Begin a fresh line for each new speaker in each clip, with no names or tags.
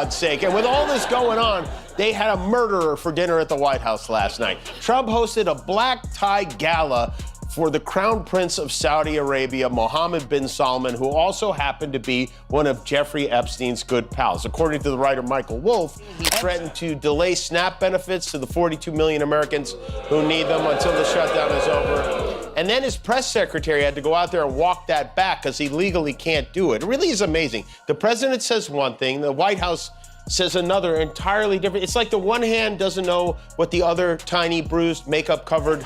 God's sake. And with all this going on, they had a murderer for dinner at the White House last night. Trump hosted a black tie gala for the Crown Prince of Saudi Arabia, Mohammed bin Salman, who also happened to be one of Jeffrey Epstein's good pals. According to the writer Michael Wolff, he threatened to delay SNAP benefits to the 42 million Americans who need them until the shutdown is over. And then his press secretary had to go out there and walk that back because he legally can't do it. It really is amazing. The president says one thing, the White House says another entirely different. It's like the one hand doesn't know what the other tiny, bruised, makeup-covered,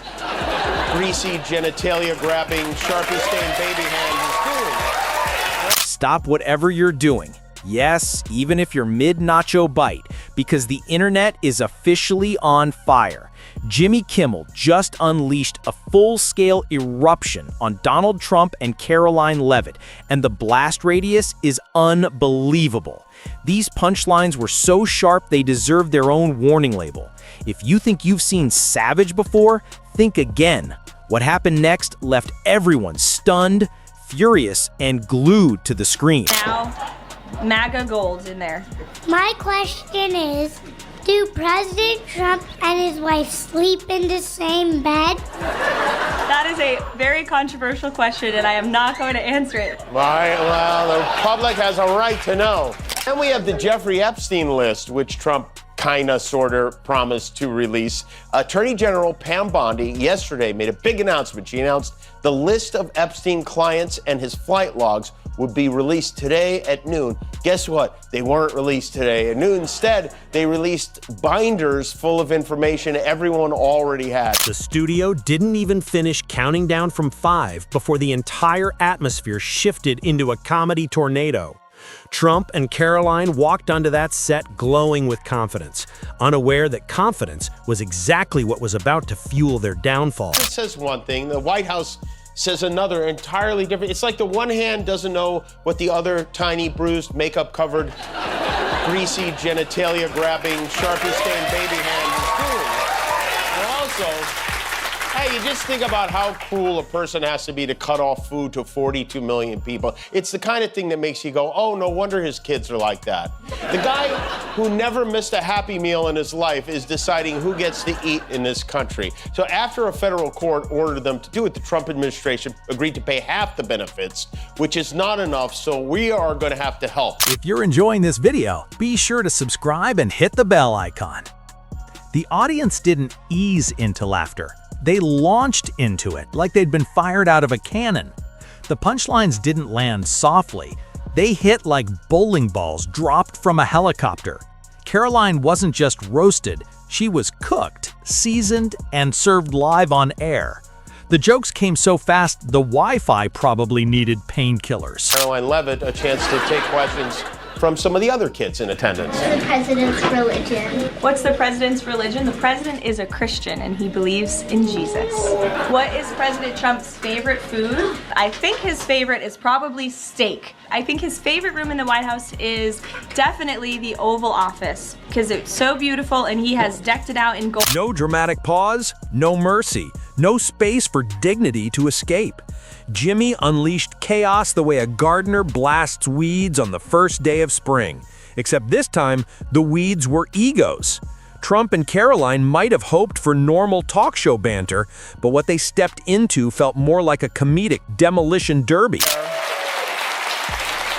greasy, genitalia-grabbing, Sharpie-stained baby hand is doing.
Stop whatever you're doing. Yes, even if you're mid-nacho bite, because the internet is officially on fire. Jimmy Kimmel just unleashed a full-scale eruption on Donald Trump and Karoline Leavitt, and the blast radius is unbelievable. These punchlines were so sharp they deserve their own warning label. If you think you've seen Savage before, think again. What happened next left everyone stunned, furious, and glued to the screen.
Now, MAGA gold in there.
My question is, do President Trump and his wife sleep in the same bed?
That is a very controversial question, and I am not going to answer it.
Well, the public has a right to know. Then we have the Jeffrey Epstein list, which Trump kinda, sorta promised to release. Attorney General Pam Bondi yesterday made a big announcement. She announced the list of Epstein clients and his flight logs would be released today at noon. Guess what? They weren't released today at noon. Instead, they released binders full of information everyone already had.
The studio didn't even finish counting down from 5 before the entire atmosphere shifted into a comedy tornado. Trump and Karoline walked onto that set glowing with confidence, unaware that confidence was exactly what was about to fuel their downfall.
It says one thing, the White House says another entirely different. It's like the one hand doesn't know what the other tiny, bruised, makeup-covered, greasy, genitalia-grabbing, Sharpie-stained baby hand is doing. And also, hey, you just think about how cruel a person has to be to cut off food to 42 million people. It's the kind of thing that makes you go, oh, no wonder his kids are like that. The guy who never missed a Happy Meal in his life is deciding who gets to eat in this country. So after a federal court ordered them to do it, the Trump administration agreed to pay half the benefits, which is not enough, so we are going to have to help.
If you're enjoying this video, be sure to subscribe and hit the bell icon. The audience didn't ease into laughter. They launched into it like they'd been fired out of a cannon. The punchlines didn't land softly. They hit like bowling balls dropped from a helicopter. Karoline wasn't just roasted, she was cooked, seasoned, and served live on air. The jokes came so fast, the Wi-Fi probably needed painkillers.
Karoline Leavitt, a chance to take questions from some of the other kids in attendance.
The president's religion.
What's the president's religion? The president is a Christian, and he believes in Jesus. What is President Trump's favorite food? I think his favorite is probably steak. I think his favorite room in the White House is definitely the Oval Office, because it's so beautiful, and he has decked it out in gold.
No dramatic pause, no mercy, no space for dignity to escape. Jimmy unleashed chaos the way a gardener blasts weeds on the first day of spring. Except this time, the weeds were egos. Trump and Karoline might have hoped for normal talk show banter, but what they stepped into felt more like a comedic demolition derby.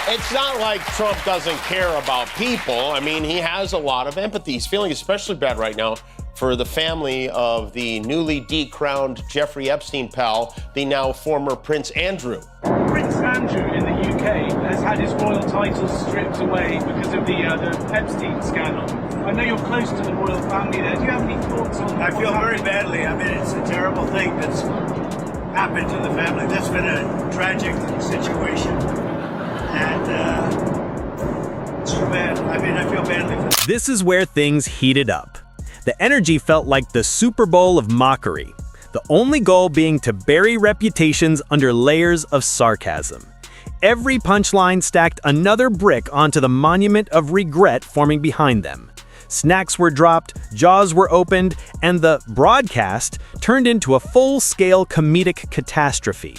It's not like Trump doesn't care about people. I mean, he has a lot of empathy. He's feeling especially bad right now for the family of the newly decrowned Jeffrey Epstein pal, the now former Prince Andrew.
Prince Andrew in the UK has had his royal titles stripped away because of the Epstein scandal. I know you're close to the royal family there. Do you have any thoughts on that?
I feel very badly. I mean, it's a terrible thing that's happened to the family. That's been a tragic situation. And it's so bad. I mean, I feel badly for them.
This is where things heated up. The energy felt like the Super Bowl of mockery, the only goal being to bury reputations under layers of sarcasm. Every punchline stacked another brick onto the monument of regret forming behind them. Snacks were dropped, jaws were opened, and the broadcast turned into a full-scale comedic catastrophe.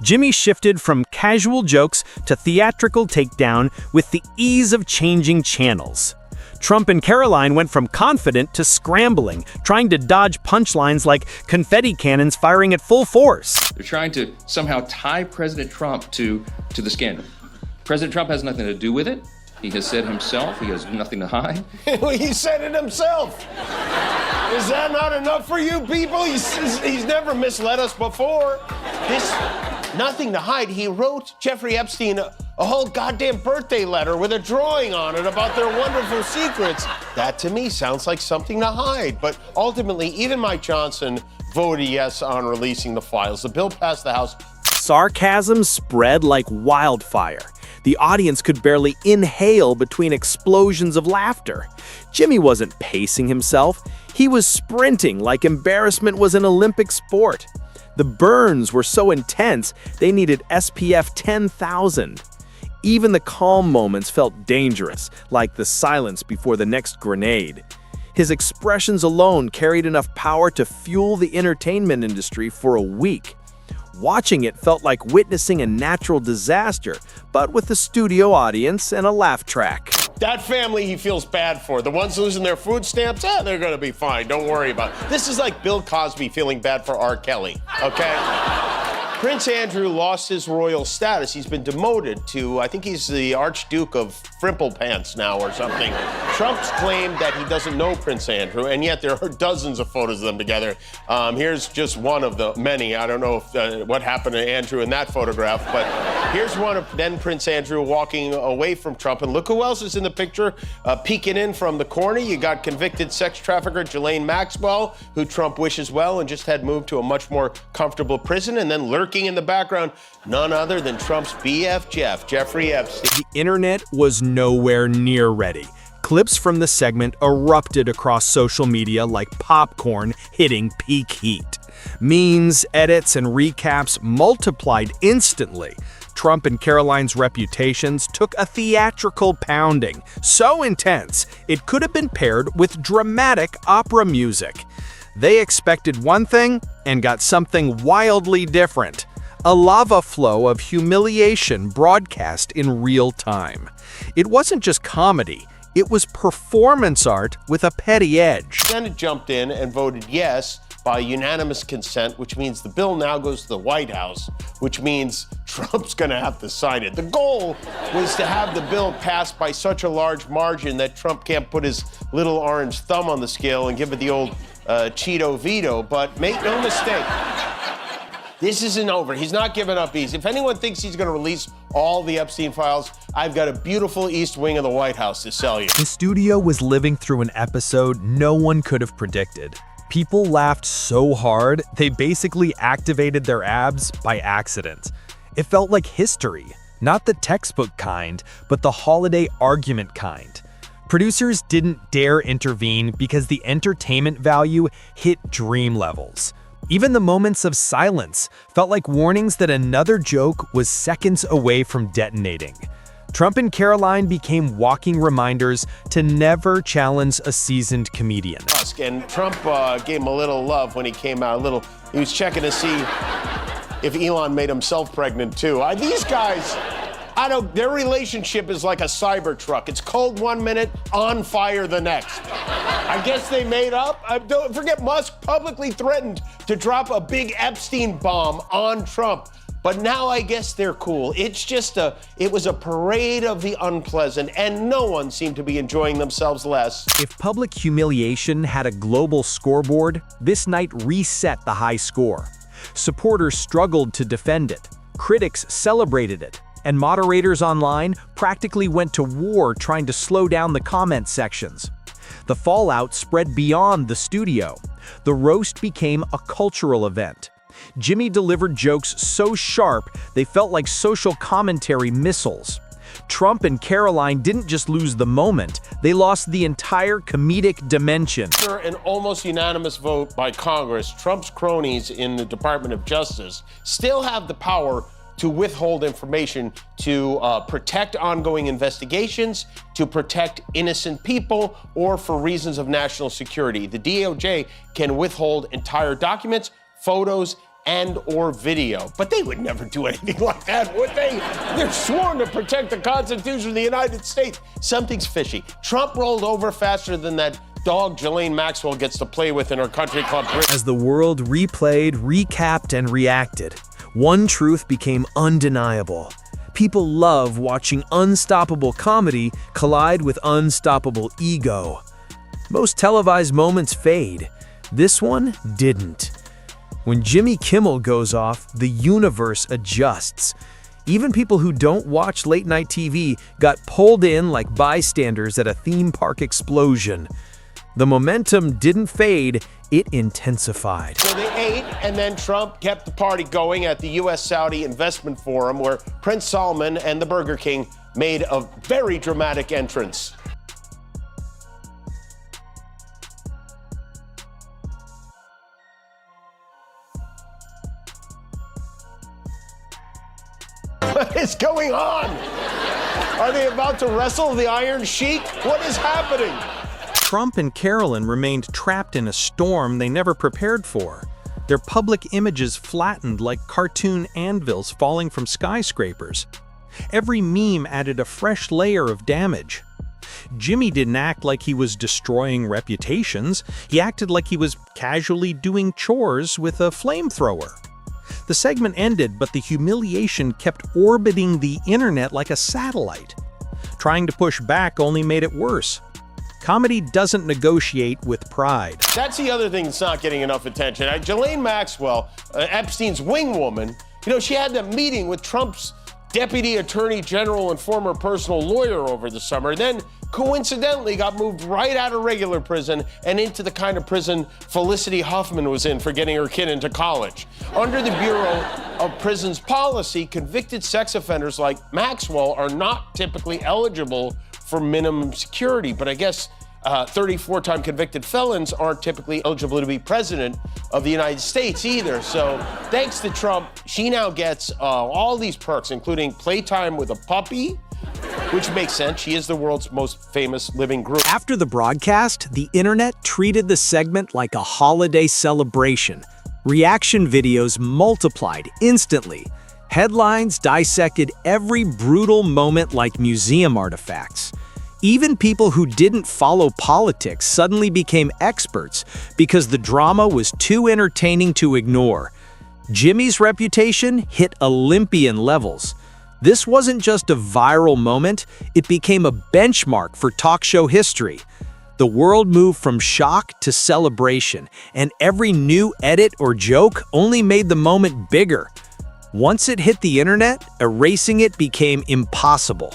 Jimmy shifted from casual jokes to theatrical takedown with the ease of changing channels. Trump and Karoline went from confident to scrambling, trying to dodge punchlines like confetti cannons firing at full force.
They're trying to somehow tie President Trump to the scandal. President Trump has nothing to do with it. He has said himself, he has nothing to hide.
He said it himself. Is that not enough for you people? He's never misled us before. This, nothing to hide. He wrote Jeffrey Epstein a whole goddamn birthday letter with a drawing on it about their wonderful secrets. That to me sounds like something to hide. But ultimately, even Mike Johnson voted yes on releasing the files. The bill passed the House.
Sarcasm spread like wildfire. The audience could barely inhale between explosions of laughter. Jimmy wasn't pacing himself. He was sprinting like embarrassment was an Olympic sport. The burns were so intense, they needed SPF 10,000. Even the calm moments felt dangerous, like the silence before the next grenade. His expressions alone carried enough power to fuel the entertainment industry for a week. Watching it felt like witnessing a natural disaster, but with a studio audience and a laugh track.
That family he feels bad for. The ones losing their food stamps, they're gonna be fine. Don't worry about it. This is like Bill Cosby feeling bad for R. Kelly, okay? Prince Andrew lost his royal status. He's been demoted to, I think he's the Archduke of Frimplepants now or something. Trump's claimed that he doesn't know Prince Andrew, and yet there are dozens of photos of them together. Here's just one of the many. I don't know if, what happened to Andrew in that photograph, but here's one of then Prince Andrew walking away from Trump. And look who else is in the picture, peeking in from the corner. You got convicted sex trafficker Ghislaine Maxwell, who Trump wishes well and just had moved to a much more comfortable prison. And then lurking in the background, none other than Trump's BF Jeffrey Epstein.
The internet was nowhere near ready. Clips from the segment erupted across social media like popcorn hitting peak heat. Memes, edits, and recaps multiplied instantly. Trump and Karoline's reputations took a theatrical pounding, so intense it could have been paired with dramatic opera music. They expected one thing and got something wildly different. A lava flow of humiliation broadcast in real time. It wasn't just comedy, it was performance art with a petty edge.
The Senate jumped in and voted yes by unanimous consent, which means the bill now goes to the White House, which means Trump's gonna have to sign it. The goal was to have the bill passed by such a large margin that Trump can't put his little orange thumb on the scale and give it the old Cheeto veto, but make no mistake, this isn't over. He's not giving up easy. If anyone thinks he's gonna release all the Epstein files, I've got a beautiful east wing of the White House to sell you.
The studio was living through an episode no one could have predicted. People laughed so hard, they basically activated their abs by accident. It felt like history, not the textbook kind, but the holiday argument kind. Producers didn't dare intervene because the entertainment value hit dream levels. Even the moments of silence felt like warnings that another joke was seconds away from detonating. Trump and Karoline became walking reminders to never challenge a seasoned comedian.
And Trump gave him a little love when he came out. He was checking to see if Elon made himself pregnant too. These guys, their relationship is like a Cybertruck. It's cold 1 minute, on fire the next. I guess they made up. Don't forget Musk publicly threatened to drop a big Epstein bomb on Trump. But now I guess they're cool. It was a parade of the unpleasant, and no one seemed to be enjoying themselves less.
If public humiliation had a global scoreboard, this night reset the high score. Supporters struggled to defend it. Critics celebrated it. And moderators online practically went to war trying to slow down the comment sections. The fallout spread beyond the studio. The roast became a cultural event. Jimmy delivered jokes so sharp they felt like social commentary missiles. Trump and Karoline didn't just lose the moment, they lost the entire comedic dimension.
After an almost unanimous vote by Congress, Trump's cronies in the Department of Justice still have the power to withhold information to protect ongoing investigations, to protect innocent people, or for reasons of national security. The DOJ can withhold entire documents, photos, and or video. But they would never do anything like that, would they? They're sworn to protect the Constitution of the United States. Something's fishy. Trump rolled over faster than that dog Ghislaine Maxwell gets to play with in her country club.
As the world replayed, recapped, and reacted, one truth became undeniable. People love watching unstoppable comedy collide with unstoppable ego. Most televised moments fade. This one didn't. When Jimmy Kimmel goes off, the universe adjusts. Even people who don't watch late-night TV got pulled in like bystanders at a theme park explosion. The momentum didn't fade, it intensified.
So they ate, and then Trump kept the party going at the U.S.-Saudi Investment Forum, where Prince Salman and the Burger King made a very dramatic entrance. What is going on? Are they about to wrestle the Iron Sheik? What is happening?
Trump and Karoline remained trapped in a storm they never prepared for. Their public images flattened like cartoon anvils falling from skyscrapers. Every meme added a fresh layer of damage. Jimmy didn't act like he was destroying reputations. He acted like he was casually doing chores with a flamethrower. The segment ended, but the humiliation kept orbiting the internet like a satellite. Trying to push back only made it worse. Comedy doesn't negotiate with pride.
That's the other thing that's not getting enough attention. Ghislaine Maxwell, Epstein's wing woman, she had a meeting with Trump's deputy attorney general and former personal lawyer over the summer, then coincidentally got moved right out of regular prison and into the kind of prison Felicity Huffman was in for getting her kid into college. Under the Bureau of Prisons policy, convicted sex offenders like Maxwell are not typically eligible for minimum security, but I guess 34-time convicted felons aren't typically eligible to be president of the United States either. So thanks to Trump, she now gets all these perks, including playtime with a puppy, which makes sense. She is the world's most famous living group.
After the broadcast, the internet treated the segment like a holiday celebration. Reaction videos multiplied instantly. Headlines dissected every brutal moment like museum artifacts. Even people who didn't follow politics suddenly became experts because the drama was too entertaining to ignore. Jimmy's reputation hit Olympian levels. This wasn't just a viral moment, it became a benchmark for talk show history. The world moved from shock to celebration, and every new edit or joke only made the moment bigger. Once it hit the internet, erasing it became impossible.